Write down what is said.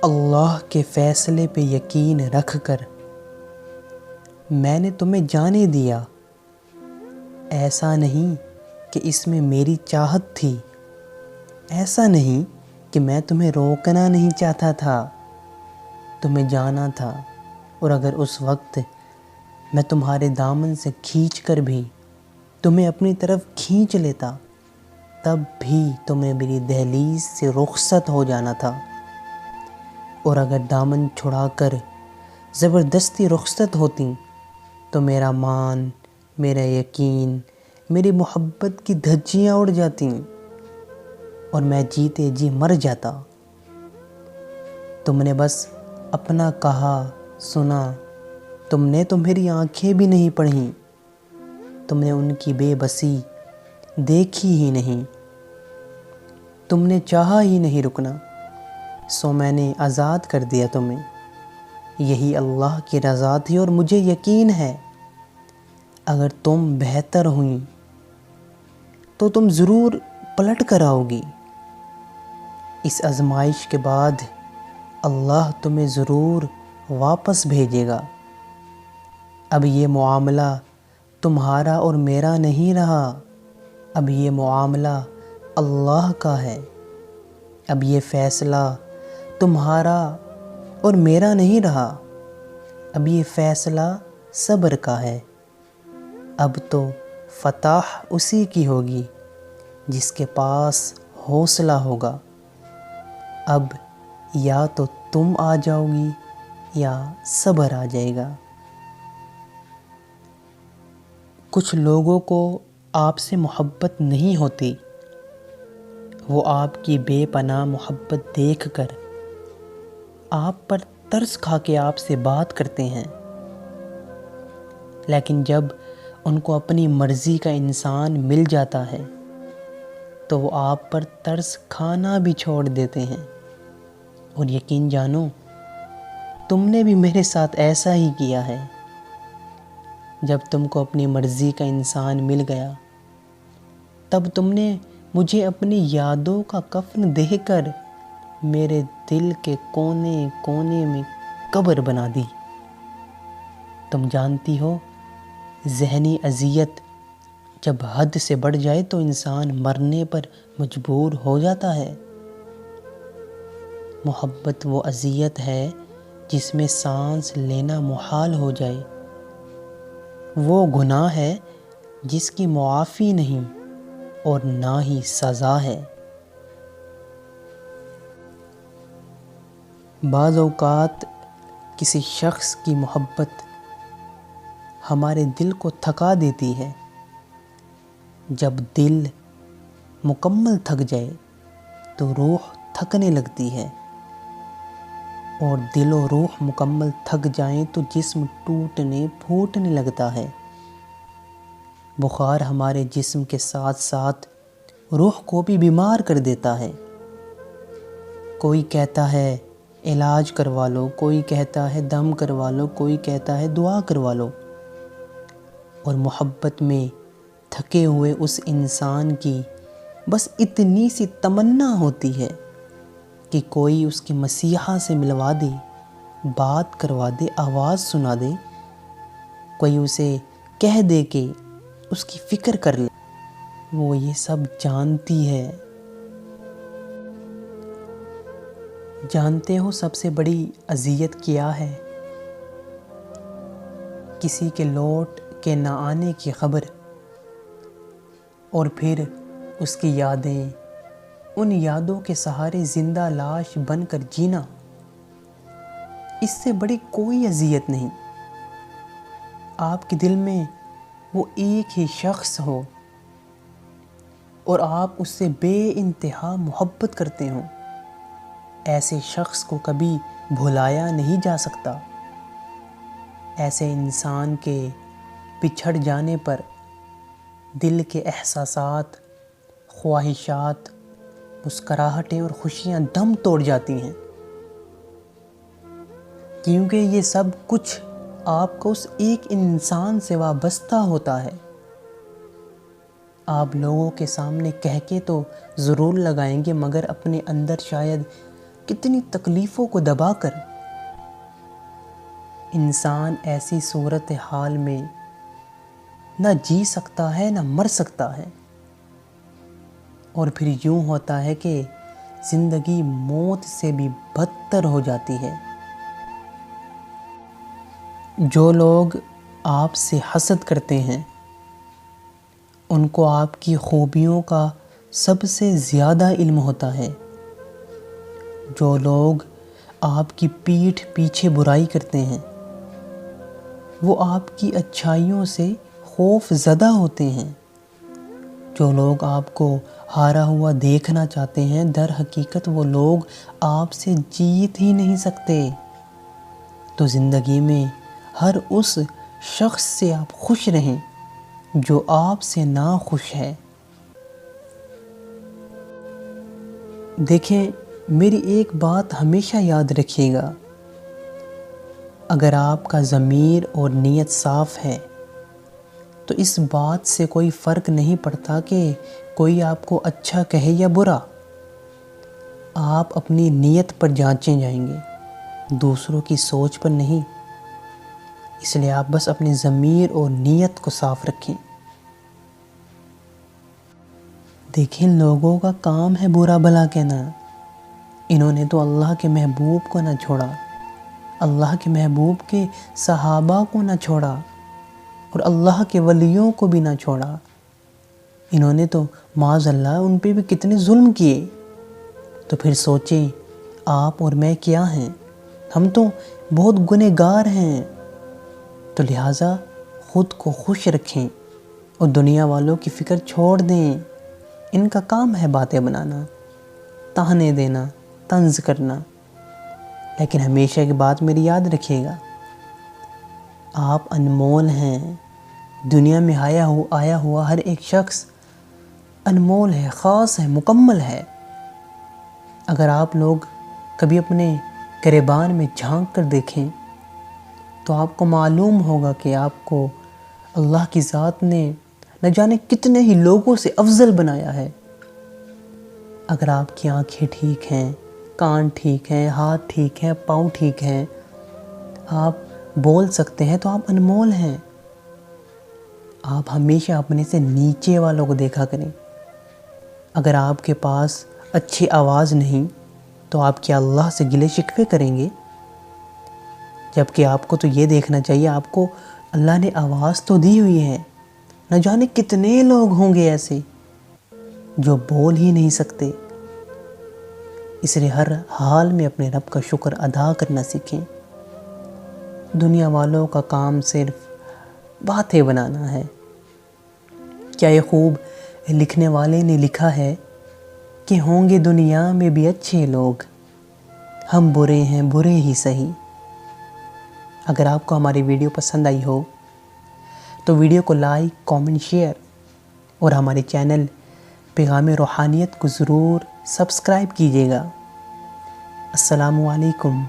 اللہ کے فیصلے پہ یقین رکھ کر میں نے تمہیں جانے دیا۔ ایسا نہیں کہ اس میں میری چاہت تھی، ایسا نہیں کہ میں تمہیں روکنا نہیں چاہتا تھا، تمہیں جانا تھا، اور اگر اس وقت میں تمہارے دامن سے کھینچ کر بھی تمہیں اپنی طرف کھینچ لیتا، تب بھی تمہیں میری دہلیز سے رخصت ہو جانا تھا، اور اگر دامن چھڑا کر زبردستی رخصت ہوتی تو میرا مان، میرا یقین، میری محبت کی دھجیاں اڑ جاتیں اور میں جیتے جی مر جاتا۔ تم نے بس اپنا کہا سنا، تم نے تو میری آنکھیں بھی نہیں پڑھیں، تم نے ان کی بے بسی دیکھی ہی نہیں، تم نے چاہا ہی نہیں رکنا، سو میں نے آزاد کر دیا تمہیں۔ یہی اللہ کی رضا تھی اور مجھے یقین ہے اگر تم بہتر ہوئیں تو تم ضرور پلٹ کر آؤ گی۔ اس آزمائش کے بعد اللہ تمہیں ضرور واپس بھیجے گا۔ اب یہ معاملہ تمہارا اور میرا نہیں رہا، اب یہ معاملہ اللہ کا ہے۔ اب یہ فیصلہ تمہارا اور میرا نہیں رہا، اب یہ فیصلہ صبر کا ہے۔ اب تو فتح اسی کی ہوگی جس کے پاس حوصلہ ہوگا۔ اب یا تو تم آ جاؤ گی یا صبر آ جائے گا۔ کچھ لوگوں کو آپ سے محبت نہیں ہوتی، وہ آپ کی بے پناہ محبت دیکھ کر آپ پر ترس کھا کے آپ سے بات کرتے ہیں، لیکن جب ان کو اپنی مرضی کا انسان مل جاتا ہے تو وہ آپ پر ترس کھانا بھی چھوڑ دیتے ہیں۔ اور یقین جانو تم نے بھی میرے ساتھ ایسا ہی کیا ہے۔ جب تم کو اپنی مرضی کا انسان مل گیا تب تم نے مجھے اپنی یادوں کا کفن دے کر میرے دل کے کونے کونے میں قبر بنا دی۔ تم جانتی ہو ذہنی اذیت جب حد سے بڑھ جائے تو انسان مرنے پر مجبور ہو جاتا ہے۔ محبت وہ اذیت ہے جس میں سانس لینا محال ہو جائے، وہ گناہ ہے جس کی معافی نہیں اور نہ ہی سزا ہے۔ بعض اوقات کسی شخص کی محبت ہمارے دل کو تھکا دیتی ہے۔ جب دل مکمل تھک جائے تو روح تھکنے لگتی ہے، اور دل و روح مکمل تھک جائیں تو جسم ٹوٹنے پھوٹنے لگتا ہے۔ بخار ہمارے جسم کے ساتھ ساتھ روح کو بھی بیمار کر دیتا ہے۔ کوئی کہتا ہے علاج کروا لو، کوئی کہتا ہے دم کروا لو، کوئی کہتا ہے دعا کروا لو، اور محبت میں تھکے ہوئے اس انسان کی بس اتنی سی تمنا ہوتی ہے کہ کوئی اس کی مسیحا سے ملوا دے، بات کروا دے، آواز سنا دے، کوئی اسے کہہ دے کہ اس کی فکر کر لے۔ وہ یہ سب جانتی ہے۔ جانتے ہو سب سے بڑی اذیت کیا ہے؟ کسی کے لوٹ کے نہ آنے کی خبر، اور پھر اس کی یادیں، ان یادوں کے سہارے زندہ لاش بن کر جینا۔ اس سے بڑی کوئی اذیت نہیں۔ آپ کے دل میں وہ ایک ہی شخص ہو اور آپ اس سے بے انتہا محبت کرتے ہوں، ایسے شخص کو کبھی بھلایا نہیں جا سکتا۔ ایسے انسان کے بچھڑ جانے پر دل کے احساسات، خواہشات، مسکراہٹیں اور خوشیاں دم توڑ جاتی ہیں، کیونکہ یہ سب کچھ آپ کو اس ایک انسان سے وابستہ ہوتا ہے۔ آپ لوگوں کے سامنے کہہ کے تو ضرور لگائیں گے، مگر اپنے اندر شاید کتنی تکلیفوں کو دبا کر انسان ایسی صورت حال میں نہ جی سکتا ہے نہ مر سکتا ہے، اور پھر یوں ہوتا ہے کہ زندگی موت سے بھی بدتر ہو جاتی ہے۔ جو لوگ آپ سے حسد کرتے ہیں ان کو آپ کی خوبیوں کا سب سے زیادہ علم ہوتا ہے۔ جو لوگ آپ کی پیٹھ پیچھے برائی کرتے ہیں وہ آپ کی اچھائیوں سے خوف زدہ ہوتے ہیں۔ جو لوگ آپ کو ہارا ہوا دیکھنا چاہتے ہیں در حقیقت وہ لوگ آپ سے جیت ہی نہیں سکتے۔ تو زندگی میں ہر اس شخص سے آپ خوش رہیں جو آپ سے ناخوش ہے۔ دیکھیں، میری ایک بات ہمیشہ یاد رکھیے گا، اگر آپ کا ضمیر اور نیت صاف ہے تو اس بات سے کوئی فرق نہیں پڑتا کہ کوئی آپ کو اچھا کہے یا برا۔ آپ اپنی نیت پر جانچے جائیں گے، دوسروں کی سوچ پر نہیں۔ اس لیے آپ بس اپنے ضمیر اور نیت کو صاف رکھیں۔ دیکھیں، لوگوں کا کام ہے برا بھلا کہنا۔ انہوں نے تو اللہ کے محبوب کو نہ چھوڑا، اللہ کے محبوب کے صحابہ کو نہ چھوڑا، اور اللہ کے ولیوں کو بھی نہ چھوڑا۔ انہوں نے تو معاذ اللہ ان پہ بھی کتنے ظلم کیے۔ تو پھر سوچیں آپ اور میں کیا ہیں؟ ہم تو بہت گنہگار ہیں۔ تو لہٰذا خود کو خوش رکھیں اور دنیا والوں کی فکر چھوڑ دیں۔ ان کا کام ہے باتیں بنانا، تانے دینا، طنز کرنا۔ لیکن ہمیشہ کی بات میری یاد رکھیے گا، آپ انمول ہیں۔ دنیا میں آیا ہوا ہر ایک شخص انمول ہے، خاص ہے، مکمل ہے۔ اگر آپ لوگ کبھی اپنے گریبان میں جھانک کر دیکھیں تو آپ کو معلوم ہوگا کہ آپ کو اللہ کی ذات نے نہ جانے کتنے ہی لوگوں سے افضل بنایا ہے۔ اگر آپ کی آنکھیں ٹھیک ہیں، کان ٹھیک ہیں، ہاتھ ٹھیک ہیں، پاؤں ٹھیک ہیں، آپ بول سکتے ہیں تو آپ انمول ہیں۔ آپ ہمیشہ اپنے سے نیچے والوں کو دیکھا کریں۔ اگر آپ کے پاس اچھی آواز نہیں تو آپ کیا اللہ سے گلے شکوے کریں گے؟ جبکہ آپ کو تو یہ دیکھنا چاہیے آپ کو اللہ نے آواز تو دی ہوئی ہے۔ نہ جانے کتنے لوگ ہوں گے ایسے جو بول ہی نہیں سکتے۔ اس لیے ہر حال میں اپنے رب کا شکر ادا کرنا سیکھیں۔ دنیا والوں کا کام صرف باتیں بنانا ہے۔ کیا یہ خوب لکھنے والے نے لکھا ہے کہ ہوں گے دنیا میں بھی اچھے لوگ، ہم برے ہیں برے ہی سہی۔ اگر آپ کو ہماری ویڈیو پسند آئی ہو تو ویڈیو کو لائک، کامنٹ، شیئر اور ہمارے چینل پیغام روحانیت کو ضرور سبسکرائب کیجیے گا۔ السلام علیکم۔